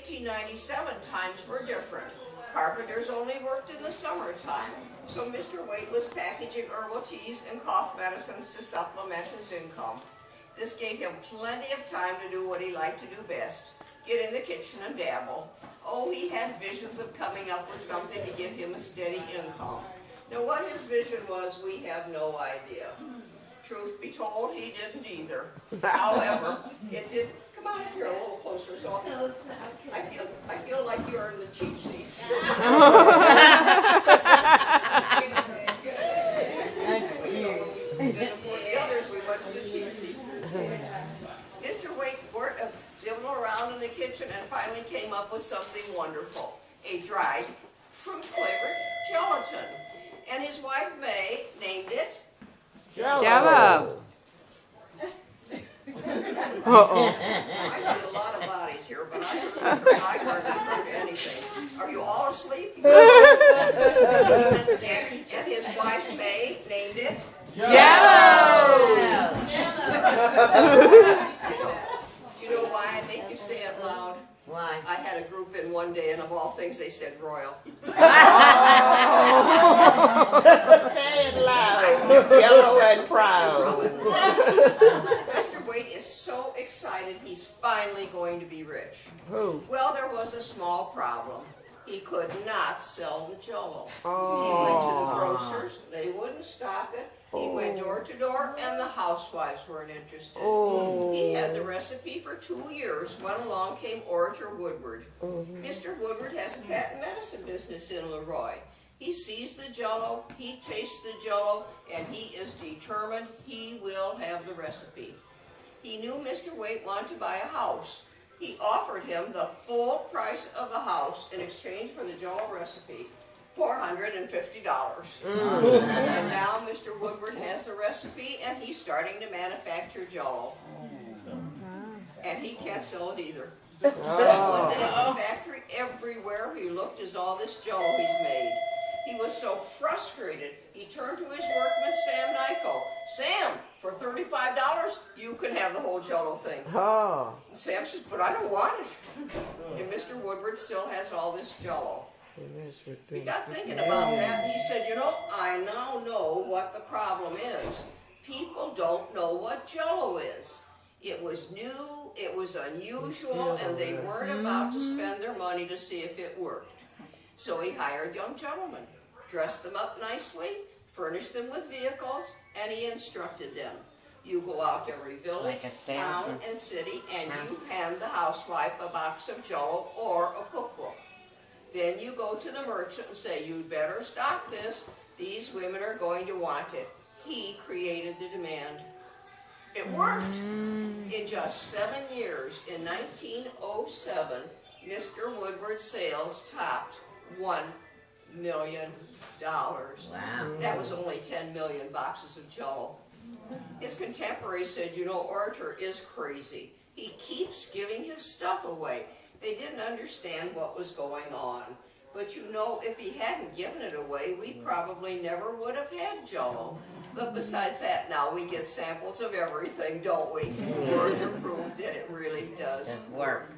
1897, times were different. Carpenters only worked in the summertime, so Mr. Waite was packaging herbal teas and cough medicines to supplement his income. This gave him plenty of time to do what he liked to do best, get in the kitchen and dabble. Oh, he had visions of coming up with something to give him a steady income. Now what his vision was, we have no idea. Truth be told, he didn't either. However, it did. Come on up here a little closer, so I feel like you're in the cheap seats. Then for the others, we went to the cheap seats. Mr. Waite worked dibbling around in the kitchen and finally came up with something wonderful: a dried, fruit-flavored gelatin. And his wife May named it Jello. I see a lot of bodies here, but I hardly heard anything. Are you all asleep? And his wife May named it Jello. You know why I make you say it loud? Why? I had a group in one day, and of all things, they said royal. Say it loud. Jello and proud. Mr. Waite is so excited he's finally going to be rich. Who? Well, there was a small problem. He could not sell the Jello. Oh. He went to the grocers, they wouldn't stock it. He went door to door, and the housewives weren't interested. Oh. He had the recipe for 2 years when along came Orator Woodward. Mr. Woodward has a patent medicine business in Leroy. He sees the Jello, he tastes the Jello, and he is determined he will have the recipe. He knew Mr. Waite wanted to buy a house. He offered him the full price of the house in exchange for the Jello recipe, $450. And now Mr. Woodward has the recipe, and he's starting to manufacture Jello. And he can't sell it either. One day in the factory, everywhere he looked is all this Jello he's made. He was so frustrated, he turned to his workman, Sam Nyko. Sam, for $35, you can have the whole Jello thing. Oh. And Sam says, but I don't want it. And Mr. Woodward still has all this Jello. He got thinking about that, and he said, you know, I now know what the problem is. People don't know what Jello is. It was new, it was unusual, and they weren't about to spend their money to see if it worked. So he hired young gentlemen, dressed them up nicely, furnished them with vehicles, and he instructed them. You go out to every village, town, and city, and you hand the housewife a box of Jello or a cookbook. Then you go to the merchant and say, you'd better stock this. These women are going to want it. He created the demand. It worked. In just 7 years, in 1907, Mr. Woodward's sales topped $1 million. Wow. That was only 10 million boxes of Jello. His contemporaries said, you know, Orator is crazy. He keeps giving his stuff away. They didn't understand what was going on. But you know, if he hadn't given it away, we probably never would have had Jello. But besides that, now we get samples of everything, don't we? Orator proved that it really does work.